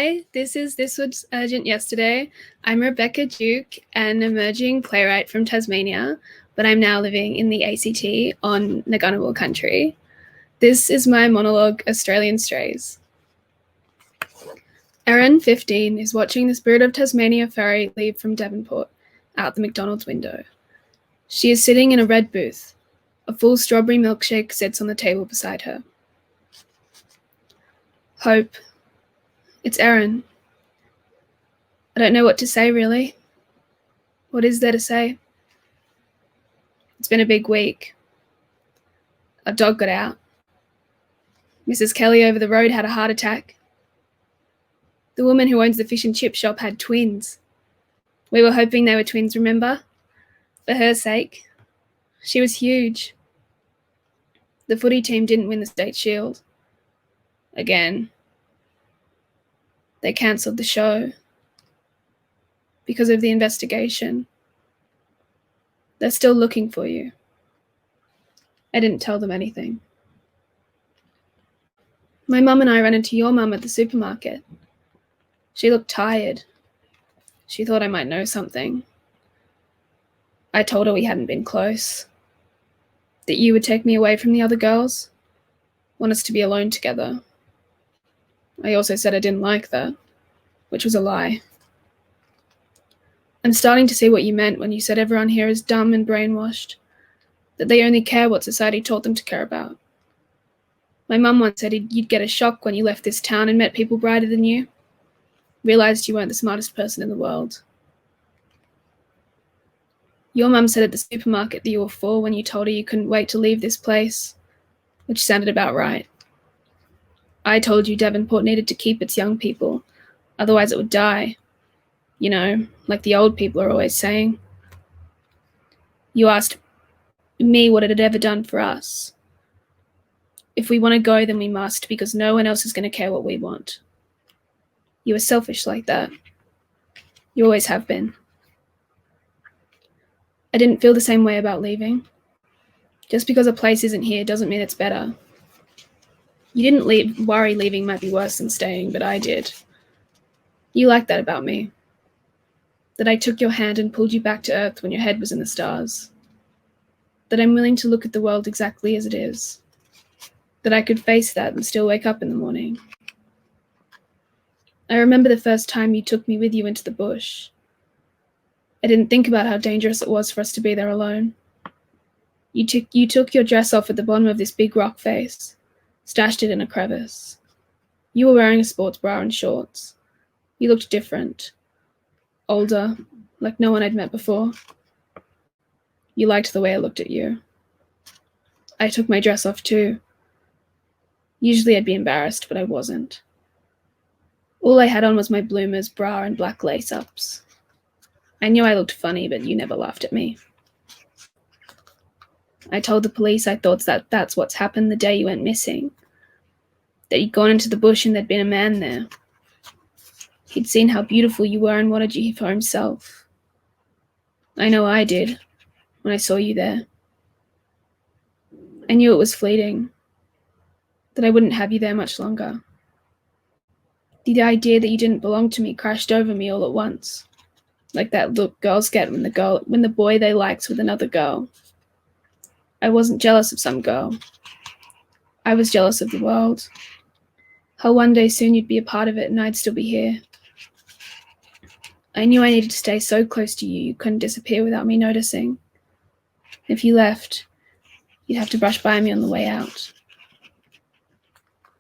Hi, This Was Urgent Yesterday. I'm Rebecca Duke, an emerging playwright from Tasmania, but I'm now living in the ACT on Ngunnawal country. This is my monologue, Australian Strays. Erin, 15, is watching the Spirit of Tasmania ferry leave from Devonport out the McDonald's window. She is sitting in a red booth. A full strawberry milkshake sits on the table beside her. Hope. It's Erin. I don't know what to say, really. What is there to say? It's been a big week. A dog got out. Mrs. Kelly over the road had a heart attack. The woman who owns the fish and chip shop had twins. We were hoping they were twins, remember? For her sake. She was huge. The footy team didn't win the state shield. Again. They cancelled the show. Because of the investigation. They're still looking for you. I didn't tell them anything. My mum and I ran into your mum at the supermarket. She looked tired. She thought I might know something. I told her we hadn't been close. That you would take me away from the other girls. Want us to be alone together. I also said I didn't like that, which was a lie. I'm starting to see what you meant when you said everyone here is dumb and brainwashed, that they only care what society taught them to care about. My mum once said you'd get a shock when you left this town and met people brighter than you. Realised you weren't the smartest person in the world. Your mum said at the supermarket that you were 4 when you told her you couldn't wait to leave this place, which sounded about right. I told you Devonport needed to keep its young people, otherwise it would die. You know, like the old people are always saying. You asked me what it had ever done for us. If we want to go, then we must, because no one else is going to care what we want. You were selfish like that. You always have been. I didn't feel the same way about leaving. Just because a place isn't here doesn't mean it's better. You didn't worry leaving might be worse than staying, but I did. You liked that about me. That I took your hand and pulled you back to earth when your head was in the stars. That I'm willing to look at the world exactly as it is. That I could face that and still wake up in the morning. I remember the first time you took me with you into the bush. I didn't think about how dangerous it was for us to be there alone. You took your dress off at the bottom of this big rock face, stashed it in a crevice. You were wearing a sports bra and shorts. You looked different. Older, like no one I'd met before. You liked the way I looked at you. I took my dress off too. Usually I'd be embarrassed, but I wasn't. All I had on was my bloomers, bra, and black lace-ups. I knew I looked funny, but you never laughed at me. I told the police I thought that's what's happened the day you went missing. That you'd gone into the bush and there'd been a man there. He'd seen how beautiful you were and wanted you for himself. I know I did, when I saw you there. I knew it was fleeting, that I wouldn't have you there much longer. The idea that you didn't belong to me crashed over me all at once, like that look girls get when the boy they liked with another girl. I wasn't jealous of some girl. I was jealous of the world. How one day soon you'd be a part of it and I'd still be here. I knew I needed to stay so close to you, you couldn't disappear without me noticing. If you left, you'd have to brush by me on the way out.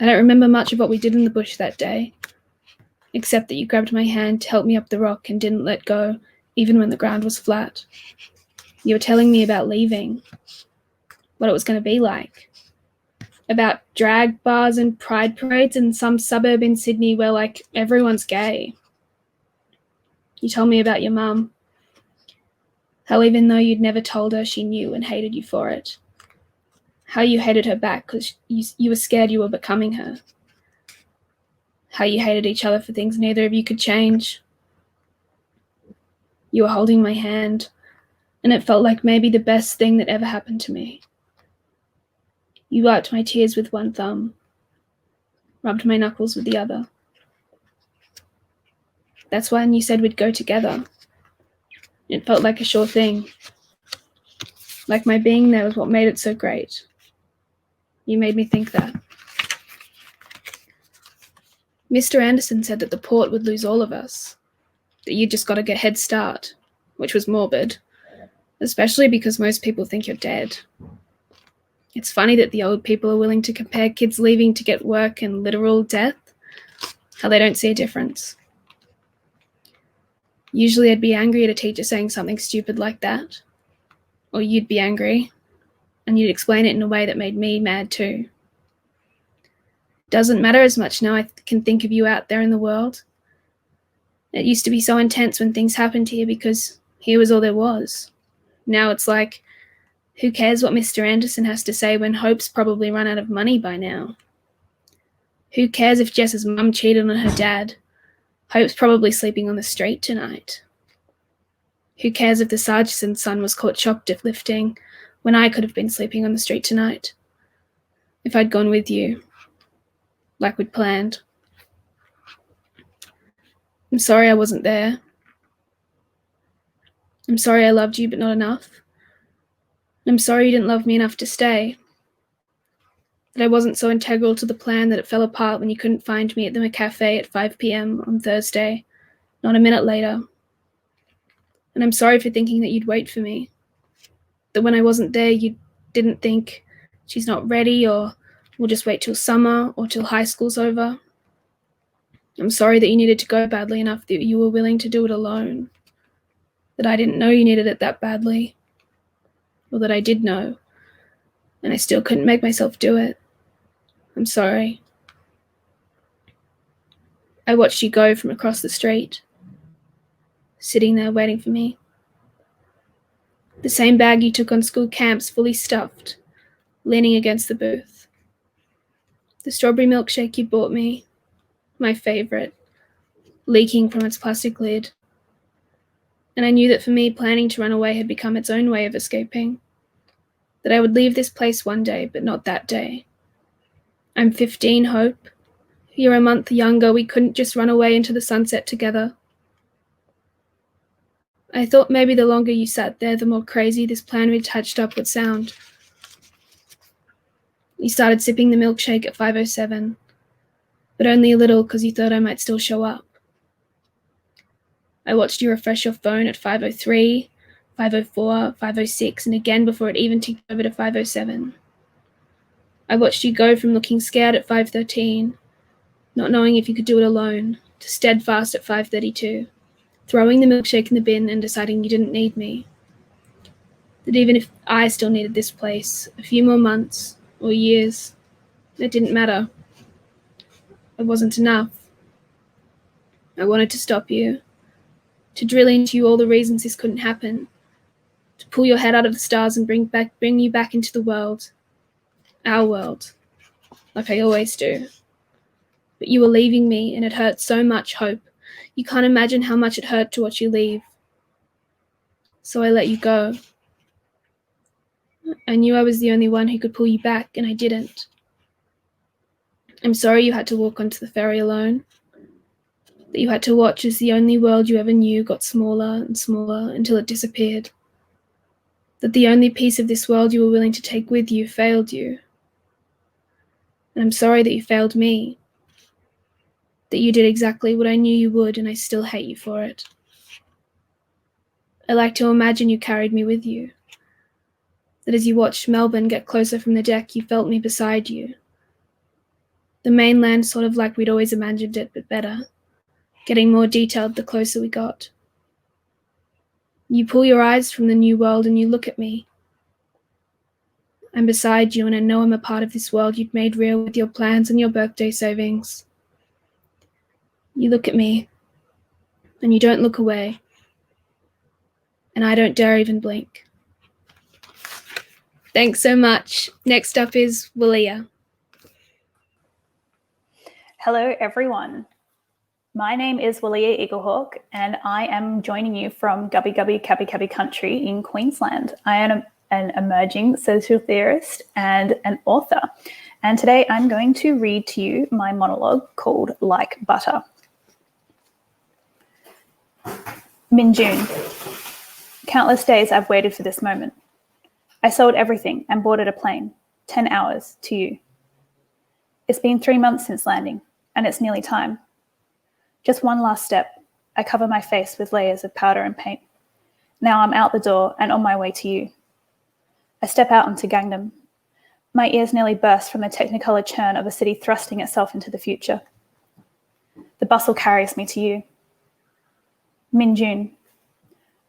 I don't remember much of what we did in the bush that day, except that you grabbed my hand to help me up the rock and didn't let go, even when the ground was flat. You were telling me about leaving, what it was going to be like, about drag bars and pride parades in some suburb in Sydney where, like, everyone's gay. You told me about your mum, how even though you'd never told her, she knew and hated you for it. How you hated her back because you were scared you were becoming her. How you hated each other for things neither of you could change. You were holding my hand, and it felt like maybe the best thing that ever happened to me. You wiped my tears with one thumb, rubbed my knuckles with the other. That's when you said we'd go together. It felt like a sure thing. Like my being there was what made it so great. You made me think that. Mr. Anderson said that the port would lose all of us, that you just got a head start, which was morbid, especially because most people think you're dead. It's funny that the old people are willing to compare kids leaving to get work and literal death, how they don't see a difference. Usually I'd be angry at a teacher saying something stupid like that, or you'd be angry, and you'd explain it in a way that made me mad too. Doesn't matter as much now I can think of you out there in the world. It used to be so intense when things happened here because here was all there was. Now it's like, who cares what Mr. Anderson has to say when Hope's probably run out of money by now? Who cares if Jess's mum cheated on her dad? Hope's probably sleeping on the street tonight. Who cares if the sergeant's son was caught shoplifting when I could have been sleeping on the street tonight? If I'd gone with you, like we'd planned. I'm sorry I wasn't there. I'm sorry I loved you but not enough. I'm sorry you didn't love me enough to stay. That I wasn't so integral to the plan that it fell apart when you couldn't find me at the cafe at 5 p.m. on Thursday, not a minute later. And I'm sorry for thinking that you'd wait for me. That when I wasn't there, you didn't think, she's not ready, or we'll just wait till summer or till high school's over. I'm sorry that you needed to go badly enough that you were willing to do it alone. That I didn't know you needed it that badly. Or that I did know, and I still couldn't make myself do it. I'm sorry. I watched you go from across the street, sitting there waiting for me. The same bag you took on school camps, fully stuffed, leaning against the booth. The strawberry milkshake you bought me, my favourite, leaking from its plastic lid. And I knew that for me, planning to run away had become its own way of escaping. That I would leave this place one day, but not that day. I'm 15, Hope. You're a month younger. We couldn't just run away into the sunset together. I thought maybe the longer you sat there, the more crazy this plan we'd hatched up would sound. You started sipping the milkshake at 5:07, but only a little because you thought I might still show up. I watched you refresh your phone at 5:03, 5:04, 5:06, and again before it even ticked over to 5:07. I watched you go from looking scared at 5:13, not knowing if you could do it alone, to steadfast at 5:32, throwing the milkshake in the bin and deciding you didn't need me. That even if I still needed this place, a few more months or years, it didn't matter. It wasn't enough. I wanted to stop you, to drill into you all the reasons this couldn't happen, to pull your head out of the stars and bring you back into the world. Our world. Like I always do. But you were leaving me, and it hurt so much, Hope. You can't imagine how much it hurt to watch you leave. So I let you go. I knew I was the only one who could pull you back, and I didn't. I'm sorry you had to walk onto the ferry alone. That you had to watch as the only world you ever knew got smaller and smaller until it disappeared. That the only piece of this world you were willing to take with you failed you. And I'm sorry that you failed me. That you did exactly what I knew you would, and I still hate you for it. I like to imagine you carried me with you. That as you watched Melbourne get closer from the deck, you felt me beside you. The mainland sort of like we'd always imagined it, but better. Getting more detailed the closer we got. You pull your eyes from the new world and you look at me. I'm beside you, and I know I'm a part of this world you'd made real with your plans and your birthday savings. You look at me, and you don't look away, and I don't dare even blink. Thanks so much. Next up is Walia. Hello, everyone. My name is Walia Eaglehawk, and I am joining you from Gubbi Gubbi Kabi Kabi country in Queensland. I am an emerging social theorist and an author, and today I'm going to read to you my monologue called Like Butter. Min-June. Countless days I've waited for this moment. I sold everything and boarded a plane, 10 hours, to you. It's been 3 months since landing, and it's nearly time. Just one last step. I cover my face with layers of powder and paint. Now I'm out the door and on my way to you. I step out onto Gangnam. My ears nearly burst from the technicolor churn of a city thrusting itself into the future. The bustle carries me to you. Min-June.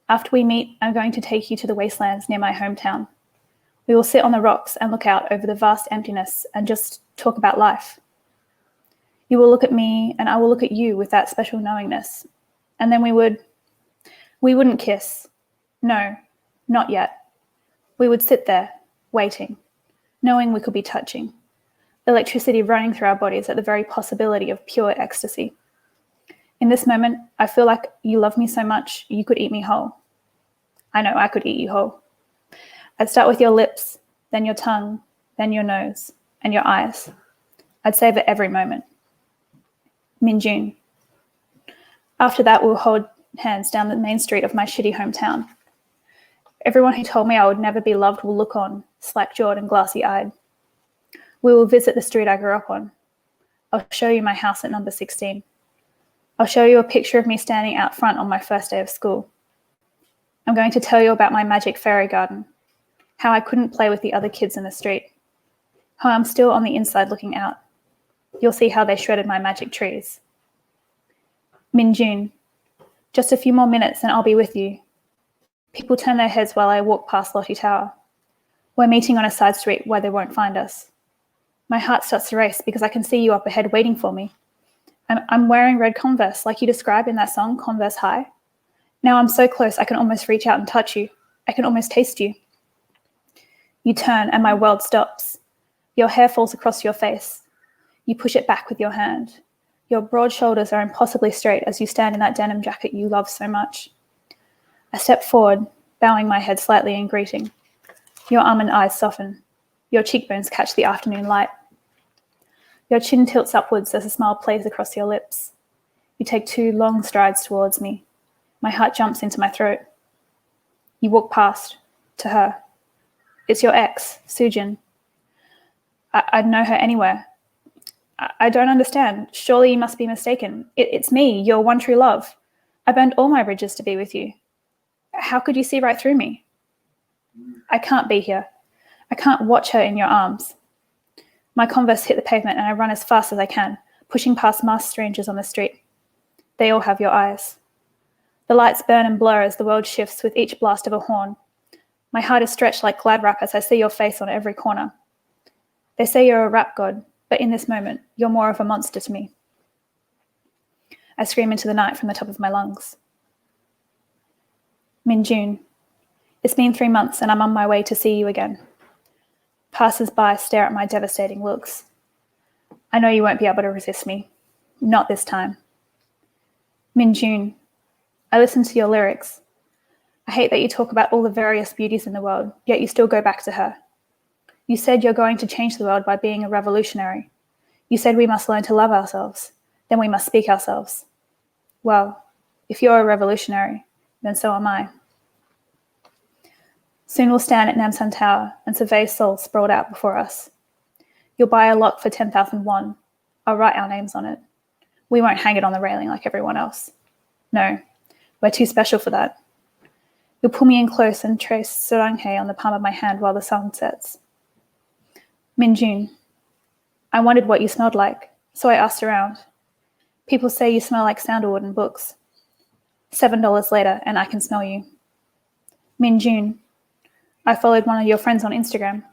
After we meet, I'm going to take you to the wastelands near my hometown. We will sit on the rocks and look out over the vast emptiness and just talk about life. You will look at me and I will look at you with that special knowingness. And then we wouldn't kiss. No, not yet. We would sit there, waiting, knowing we could be touching. Electricity running through our bodies at the very possibility of pure ecstasy. In this moment, I feel like you love me so much, you could eat me whole. I know I could eat you whole. I'd start with your lips, then your tongue, then your nose, and your eyes. I'd savor every moment. Min-June. After that, we'll hold hands down the main street of my shitty hometown. Everyone who told me I would never be loved will look on, slack-jawed and glassy-eyed. We will visit the street I grew up on. I'll show you my house at number 16. I'll show you a picture of me standing out front on my first day of school. I'm going to tell you about my magic fairy garden, how I couldn't play with the other kids in the street, how I'm still on the inside looking out. You'll see how they shredded my magic trees. Min-June. Just a few more minutes and I'll be with you. People turn their heads while I walk past Lottie Tower. We're meeting on a side street where they won't find us. My heart starts to race because I can see you up ahead waiting for me. I'm wearing red Converse like you describe in that song, Converse High. Now I'm so close I can almost reach out and touch you. I can almost taste you. You turn and my world stops. Your hair falls across your face. You push it back with your hand. Your broad shoulders are impossibly straight as you stand in that denim jacket you love so much. I step forward, bowing my head slightly in greeting. Your almond eyes soften. Your cheekbones catch the afternoon light. Your chin tilts upwards as a smile plays across your lips. You take 2 long strides towards me. My heart jumps into my throat. You walk past, to her. It's your ex, Soojin. I'd know her anywhere. I don't understand. Surely you must be mistaken. It's me, your one true love. I burned all my bridges to be with you. How could you see right through me? I can't be here. I can't watch her in your arms. My Converse hit the pavement and I run as fast as I can, pushing past masked strangers on the street. They all have your eyes. The lights burn and blur as the world shifts with each blast of a horn. My heart is stretched like glad wrap as I see your face on every corner. They say you're a rap god, but in this moment, you're more of a monster to me. I scream into the night from the top of my lungs. Min-June. It's been 3 months and I'm on my way to see you again. Passers-by stare at my devastating looks. I know you won't be able to resist me. Not this time. Min-June. I listen to your lyrics. I hate that you talk about all the various beauties in the world, yet you still go back to her. You said you're going to change the world by being a revolutionary. You said we must learn to love ourselves, then we must speak ourselves. Well, if you're a revolutionary, then so am I. Soon we'll stand at Namsan Tower and survey Seoul sprawled out before us. You'll buy a lock for 10,000 won. I'll write our names on it. We won't hang it on the railing like everyone else. No, we're too special for that. You'll pull me in close and trace Saranghae on the palm of my hand while the sun sets. Min-June. I wondered what you smelled like, so I asked around. People say you smell like sandalwood and books. $7 later, and I can smell you. Min-June. I followed one of your friends on Instagram.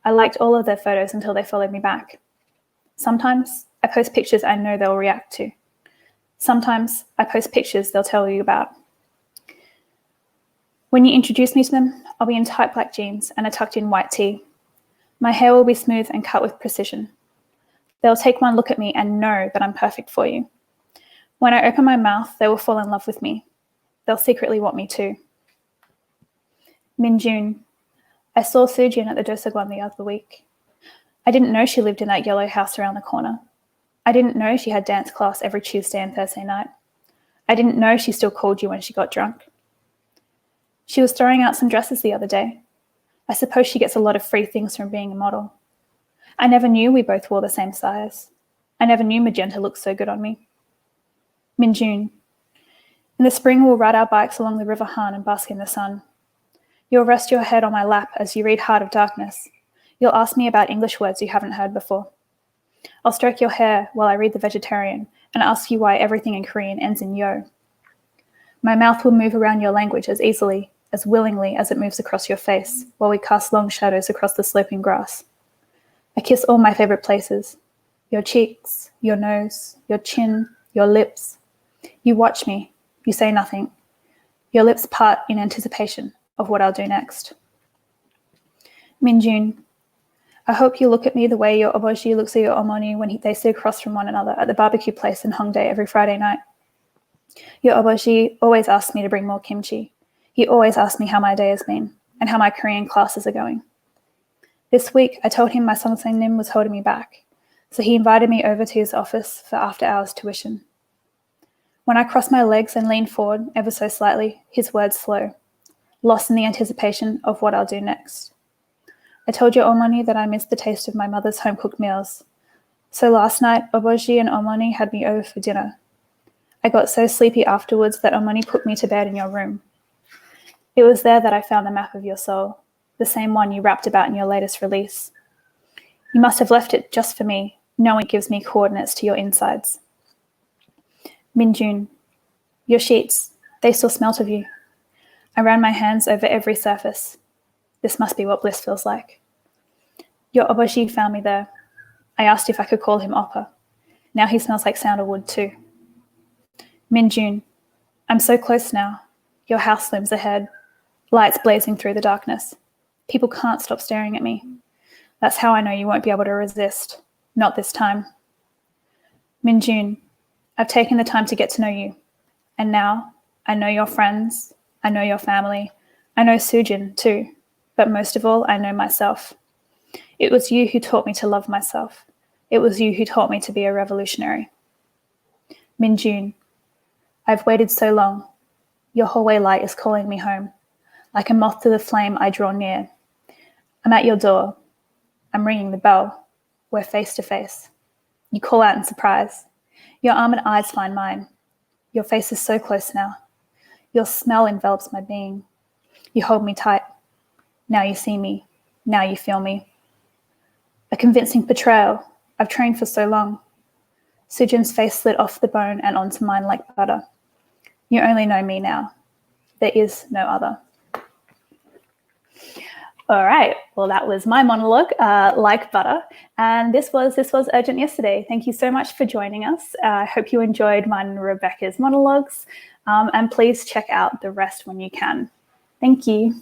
I liked all of their photos until they followed me back. Sometimes I post pictures I know they'll react to. Sometimes I post pictures they'll tell you about. When you introduce me to them, I'll be in tight black jeans and a tucked-in white tee. My hair will be smooth and cut with precision. They'll take one look at me and know that I'm perfect for you. When I open my mouth, they will fall in love with me. They'll secretly want me too. Min-June. I saw Soojin at the Dosagwon the other week. I didn't know she lived in that yellow house around the corner. I didn't know she had dance class every Tuesday and Thursday night. I didn't know she still called you when she got drunk. She was throwing out some dresses the other day. I suppose she gets a lot of free things from being a model. I never knew we both wore the same size. I never knew magenta looked so good on me. Min-June. In the spring, we'll ride our bikes along the River Han and bask in the sun. You'll rest your head on my lap as you read Heart of Darkness. You'll ask me about English words you haven't heard before. I'll stroke your hair while I read The Vegetarian and ask you why everything in Korean ends in yo. My mouth will move around your language as easily, as willingly as it moves across your face while we cast long shadows across the sloping grass. I kiss all my favorite places, your cheeks, your nose, your chin, your lips. You watch me. You say nothing. Your lips part in anticipation of what I'll do next. Min-June. I hope you look at me the way your oboji looks at your omoni when they sit across from one another at the barbecue place in Hongdae every Friday night. Your oboji always asks me to bring more kimchi. He always asks me how my day has been and how my Korean classes are going. This week, I told him my Songsaenim was holding me back, so he invited me over to his office for after-hours tuition. When I crossed my legs and leaned forward ever so slightly, his words slow, lost in the anticipation of what I'll do next. I told your Omoni that I missed the taste of my mother's home-cooked meals. So last night, Oboji and Omoni had me over for dinner. I got so sleepy afterwards that Omoni put me to bed in your room. It was there that I found the map of your soul, the same one you rapped about in your latest release. You must have left it just for me, knowing it gives me coordinates to your insides. Min-June. Your sheets, they still smelt of you. I ran my hands over every surface. This must be what bliss feels like. Your oboshi found me there. I asked if I could call him Oppa. Now he smells like sandalwood too. Min-June. I'm so close now. Your house looms ahead. Lights blazing through the darkness. People can't stop staring at me. That's how I know you won't be able to resist. Not this time. Min-June. I've taken the time to get to know you. And now I know your friends. I know your family. I know Sujin too. But most of all, I know myself. It was you who taught me to love myself. It was you who taught me to be a revolutionary. Min-June. I've waited so long. Your hallway light is calling me home. Like a moth to the flame, I draw near. I'm at your door. I'm ringing the bell. We're face to face. You call out in surprise. Your arm and eyes find mine. Your face is so close now. Your smell envelops my being. You hold me tight. Now you see me. Now you feel me. A convincing portrayal. I've trained for so long. Sujin's face slid off the bone and onto mine like butter. You only know me now. There is no other. All right, well, that was my monologue, like butter. And this was Urgent Yesterday. Thank you so much for joining us. I hope you enjoyed mine and Rebecca's monologues. And please check out the rest when you can. Thank you.